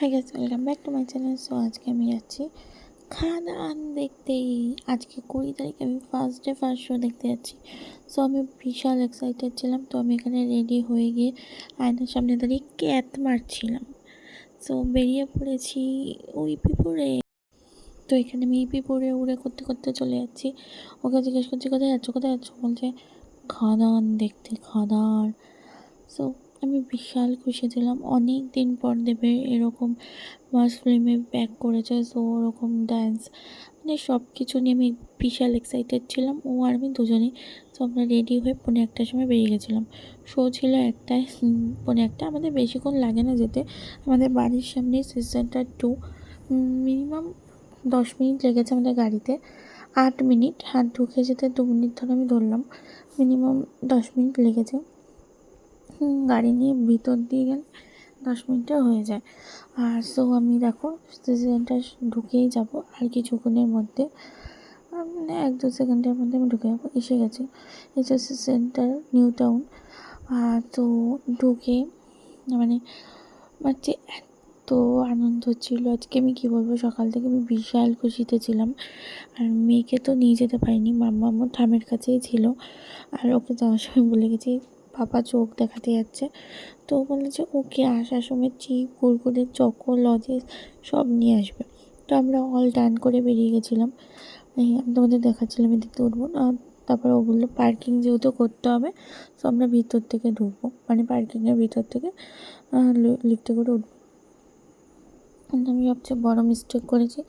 Hi guys, welcome back to my channel. So আজকে আমি যাচ্ছি খাদান দেখতে। আজকে 20 তারিখে আমি ফার্স্ট শো দেখতে যাচ্ছি। সো আমি বিশাল এক্সাইটেড ছিলাম। তো আমি এখানে রেডি হয়ে গিয়ে আয়নার সামনে দাঁড়িয়ে ক্যাত মারছিলাম। সো বেরিয়ে পড়েছি ইপিপুরে। তো এখানে আমি ইপিপুরে উড়ে করতে করতে চলে যাচ্ছি। ওকে জিজ্ঞেস করছি কোথায় যাচ্ছ, বলছে খাদান দেখতে, খাদান। সো আমি বিশাল খুশি ছিলাম, অনেক দিন পর দেবে এরকম মাস ফিল্মে ব্যাক করেছে। সো ওরকম ডান্স মানে সব কিছু নিয়ে আমি বিশাল এক্সাইটেড ছিলাম, ও আর আমি দুজনেই। সো আমরা রেডি হয়ে 1:30টার সময় বেরিয়ে গেছিলাম। শো ছিল 1টায়, 1:30। আমাদের বেশিক্ষণ লাগে না যেতে, আমাদের বাড়ির সামনেই সিটি সেন্টার 2। মিনিমাম 10 মিনিট লেগেছে আমাদের গাড়িতে, 8 মিনিট। হাত ঢুকে যেতে 2 মিনিট ধরে আমি ধরলাম, মিনিমাম 10 মিনিট লেগেছে। গাড়ি নিয়ে ভিতর দিয়ে গেলে 10 মিনিটে হয়ে যায়। আর সো আমি দেখো সিজনটা ঢুকেই যাব আর কিছুক্ষণের মধ্যে, মানে 1-2 সেকেন্ডের মধ্যে আমি ঢুকে যাবো। এসে গেছি, এসএসসি সেন্টার, নিউ টাউন। আর তো ঢুকে মানে আমার যে এত আনন্দ ছিল আজকে, আমি কী বলবো, সকাল থেকে আমি বিশাল খুশিতে ছিলাম। আর মেয়েকে তো নিয়ে যেতে পারিনি, মাম্মা আমার ঠামের কাছেই ছিল। আর ওকে যাওয়ার সময় বলে গেছি পাপা চোখ দেখাতে যাচ্ছে। তো বলেছে ওকে আসার সময় চিপ, কুরকুরে, চকো, লজেস সব নিয়ে আসবে। তো আমরা অল ডান করে বেরিয়ে গেছিলাম। আমি তোমাদের দেখাচ্ছিলাম এদিকে উঠবো না। তারপরে ও বললো পার্কিং যেহেতু করতে হবে, তো আমরা ভিতর থেকে ঢুকবো, মানে পার্কিংয়ের ভিতর থেকে লিফটে করে উঠবো। কিন্তু আমি সবচেয়ে বড় মিস্টেক করেছি,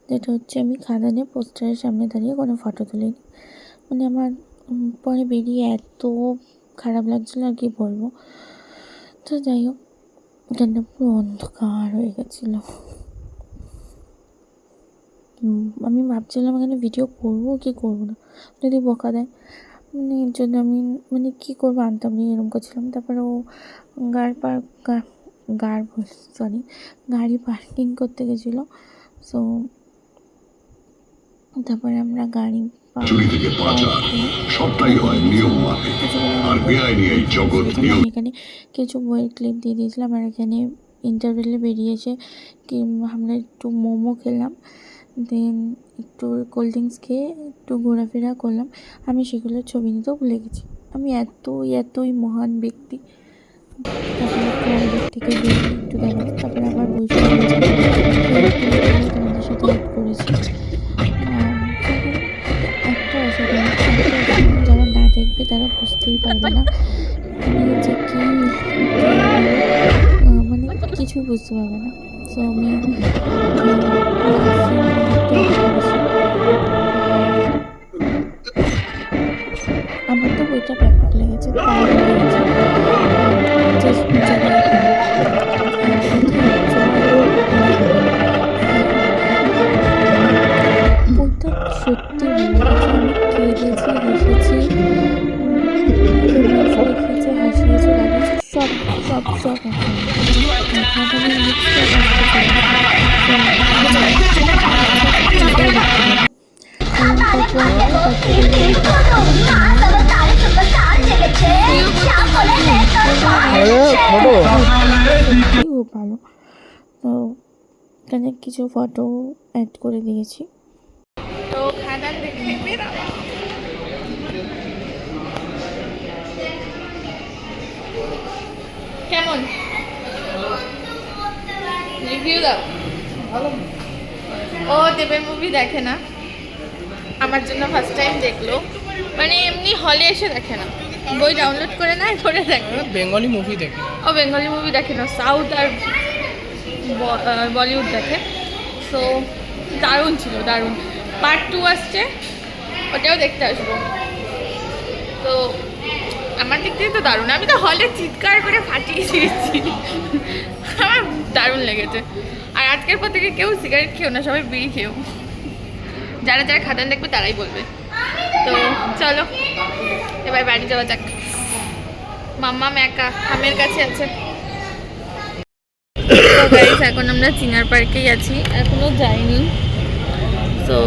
যেটা হচ্ছে আমি খাদানে পোস্টারের সামনে দাঁড়িয়ে কোনো ফটো তুলিনি। মানে আমার পরে বেরিয়ে এত খারাপ লাগছিলো আর কি বলবো। তো যাই হোক, এখানটা পুরো অন্ধকার হয়ে গেছিলো। আমি ভাবছিলাম এখানে ভিডিও করবো কি করবো না, যদি বকা দেয়, মানে এর জন্য আমি মানে কী করবো আনতাম নিয়ে এরকম করছিলাম। তারপরে ও গাড়ি পার্কিং করতে গেছিলো। সো তারপরে আমরা গাড়ি এখানে কিছু বইয়ের ক্লিপ দিয়ে দিয়েছিলাম। আর এখানে ইন্টারভেলে বেরিয়েছে কি আমরা একটু মোমো খেলাম, দেন একটু কোল্ড ড্রিঙ্কস খেয়ে একটু ঘোরাফেরা করলাম। আমি সেগুলোর ছবি নিতেও ভুলে গেছি, আমি এতই মহান ব্যক্তি। তারপরে থেকে বেরিয়ে একটু দেখাচ্ছি, তারপরে আবার বসে তোমাদের সাথে অ্যাড করেছি। একটা অসাধারণ, যারা না দেখবে তারা বুঝতেই পারবে না যে কি, মানে কিছুই বুঝতে পারবে না। সো আমি আমার তো বইটা ব্যাপক লেগেছে, বইটা সত্যি আমি কেঁদেছি, হেসেছি, লিখেছে, হাসিয়েছে, লাগিয়েছে, সব সব সব খুব ভালো। তো এখানে কিছু ফটো অ্যাড করে দিয়েছি। তো খাদান দেখতে বেরাবো। কেমন রিভিউ দাও? ও দেবের মুভি দেখে না, আমার জন্য ফার্স্ট টাইম দেখলো। মানে এমনি হলে এসে দেখে না, বই ডাউনলোড করে না করে দেখে। বেঙ্গলি মুভি দেখে। ও বেঙ্গলি মুভি দেখে না, সাউথ আর বলিউড দেখে। সো দারুণ ছিল, দারুণ। পার্ট 2 আসছে, ওটাও দেখতে আসবো। তো আমার দিক থেকে তো দারুণ, আমি তো হলে চিৎকার করে ফাটিয়ে দিয়েছি, আমার দারুণ লেগেছে। আর আজকের পর থেকে কেউ সিগারেট খেও না, সবাই বিড়ি খেও। যারা যারা খাদান দেখবে তারাই বলবে। তো চলো এবার বাড়ি যাওয়া যাক। মাম্মা একা আমের কাছে আছে। তো গাইস, এখন আমরা চিনার পার্কেই আছি, এখনো যাইনি। তো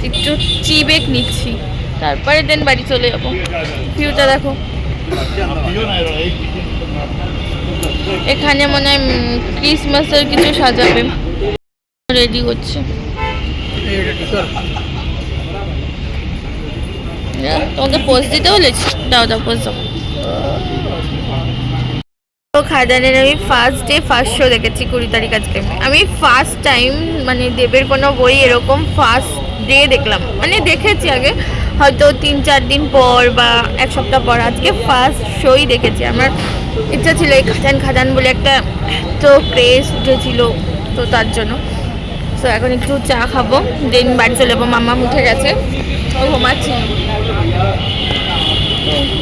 একটু টি ব্রেক নিচ্ছি, তারপরে দেন বাড়ি চলে যাবো। ভিউটা দেখো। এখানে মনে হয় ক্রিসমাসের কিছু সাজাবে, রেডি হচ্ছে। তোমাকে পোজ দিতে বলেছি, দাও দাও পোজ দাও। তো খাদানের আমি ফার্স্ট ডে ফার্স্ট শো দেখেছি 20 তারিখ আজকে। আমি ফার্স্ট টাইম মানে দেবের কোনো বই এরকম ফার্স্ট ডে দেখলাম, মানে দেখেছি আগে হয়তো 3-4 দিন পর বা এক সপ্তাহ পর, আজকে ফার্স্ট শোই দেখেছি। আমার ইচ্ছা ছিল এই খাদান বলে একটা তো ক্রেজ উঠেছিল, তো তার জন্য। তো এখন একটু চা খাবো, দেন বাড়ি চলে যাবো। মামা উঠে গেছে, ও ঘুমাচ্ছি।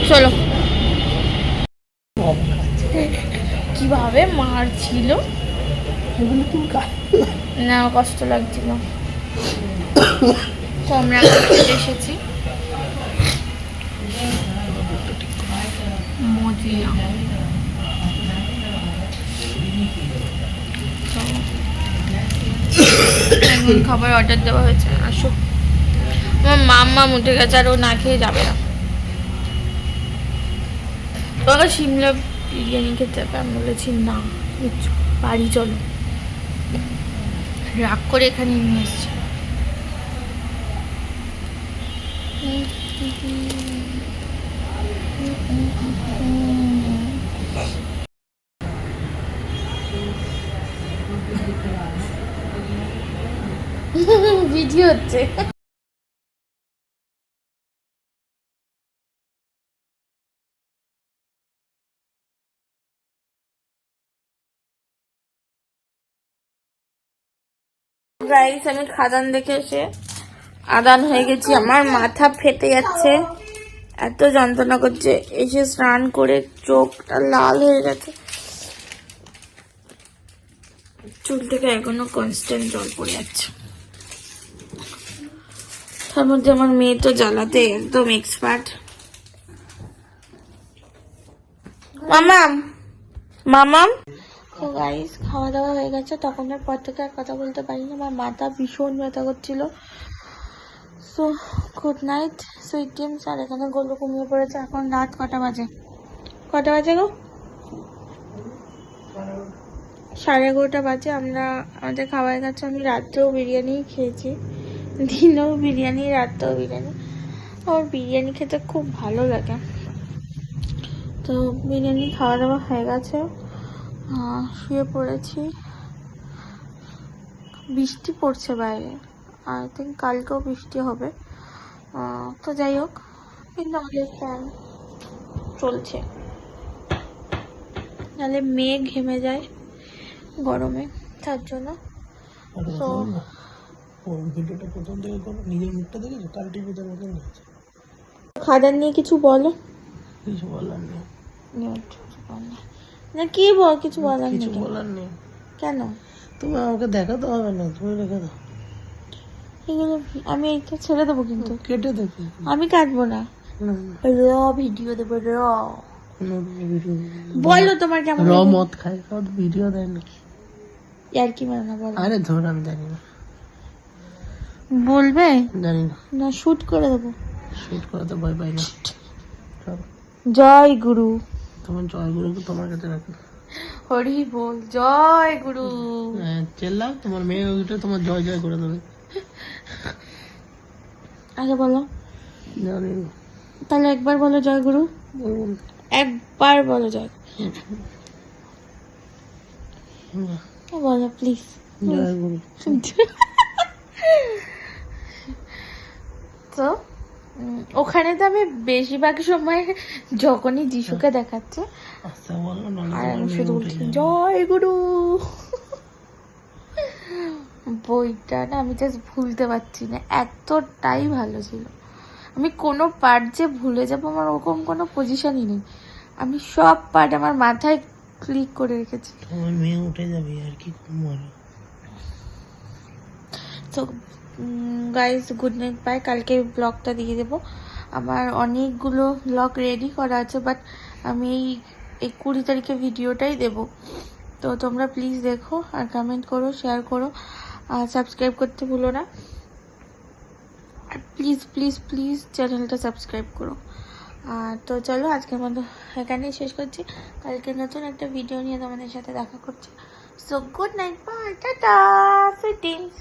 চলো। কিভাবে মারছিল না, কষ্ট লাগছিল। তো আমরা এসেছি মজিয়া। এখন খাবার অর্ডার দেওয়া হয়েছে, আসুক। আমার মাম্মা উঠে গেছে, আর ও না খেয়ে যাবে না। ওরা সিমলা বিরিয়ানি খেতে হবে, আমি বলেছি না, বাড়ি চলো। রাগ করে এখানে নিয়ে এসছে। ভিডিও হচ্ছে। গাইস আমি খাদান দেখে এসে আদান হয়ে গেছি, আমার মাথা ফেটে যাচ্ছে, এত যন্ত্রণা করছে। এসে স্নান করে চোখটা লাল হয়ে গেছে, চুল থেকে এখনো কনস্ট্যান্ট জল পড়ে যাচ্ছে। তার মধ্যে আমার মেয়ে তো জ্বালাতে একদম এক্সপার্ট। মামাম মামাম। তো গাইস খাওয়া দাওয়া হয়ে গেছে, তখনের পর থেকে আর কথা বলতে পারিনি, আমার মাথা ভীষণ ব্যথা করছিল। So good night sweet dreams. আর এখানে গোলু ঘুমিয়ে পড়েছে। এখন রাত কটা বাজে গো? 11:30 বাজে। আমরা আমাদের খাবার খাচ্ছি। আমি রাত্রেও বিরিয়ানি খেয়েছি, দিনেও বিরিয়ানি, রাত্রেও বিরিয়ানি। আমার বিরিয়ানি খেতে খুব ভালো লাগে। তো বিরিয়ানি খাওয়া দাওয়া হয়ে গেছে, শুয়ে পড়েছি। বৃষ্টি পড়ছে বাইরে, আই থিঙ্ক কালকেও বৃষ্টি হবে। তো যাই হোক, কিন্তু আমাদের ফ্যান চলছে, নাহলে মেয়ে ঘেমে যায় গরমে, তার জন্য। তো খাদান নিয়ে কিছু বলো। কিছু বলার নেই না, কি বল, কিছু বলার নেই। কেন? তুমি আমাকে দেখাতে হবে না, তুমি রেখে দাও এগুলো। আমি এইটা ছেড়ে দেবো, কিন্তু কেটে দেবো। আমি কাটবো না, র ভিডিও দেবো। র বলো তোমার কেমন। র মদ খাই, ভিডিও দেয় না, আর কি মানে না বলো। আরে ধর, আমি জানি না, বলবে জানি না। না শুট করে দেবো, শুট করাতে ভয় পাই না। জয় গুরু। তোমার জয় গুরু তোমার কাছে রাখো। হরি বল, জয় গুরু। চেল্লাও, তোমার মেয়ে ওইটা তোমার জয় জয় করে দেবে। আগে বলো। জানি না। তাহলে একবার বলো জয় গুরু। একবার বলো জয়। বলো প্লিজ। জয় গুরু। তো ওখানে তো আমি বেশিরভাগ সময় যখনই যিশুকে দেখাচ্ছে আর আমি শুধু বলছি জয় গুরু। বইটা না আমি জাস্ট ভুলতে পারছি না, এতটাই ভালো ছিল। আমি কোনো পার্ট যে ভুলে যাবো আমার ওরকম কোনো পজিশনই নেই, আমি সব পার্ট আমার মাথায় ক্লিক করে রেখেছি। তোমার মেয়ে উঠে যাবে আর কি। তো গাইজ গুড নাইট, বাই। কালকে ব্লগটা দিয়ে দেবো। আমার অনেকগুলো ব্লগ রেডি করা আছে, বাট আমি এই 20 তারিখে ভিডিওটাই দেবো। তো তোমরা প্লিজ দেখো আর কমেন্ট করো, শেয়ার করো, আর সাবস্ক্রাইব করতে ভুলো না। আর প্লিজ প্লিজ প্লিজ চ্যানেলটা সাবস্ক্রাইব করো। তো চলো আজকের মতো এখানেই শেষ করছি। কালকে নতুন একটা ভিডিও নিয়ে তোমাদের সাথে দেখা করছি। So good night, bye, tata, সুইটিংস।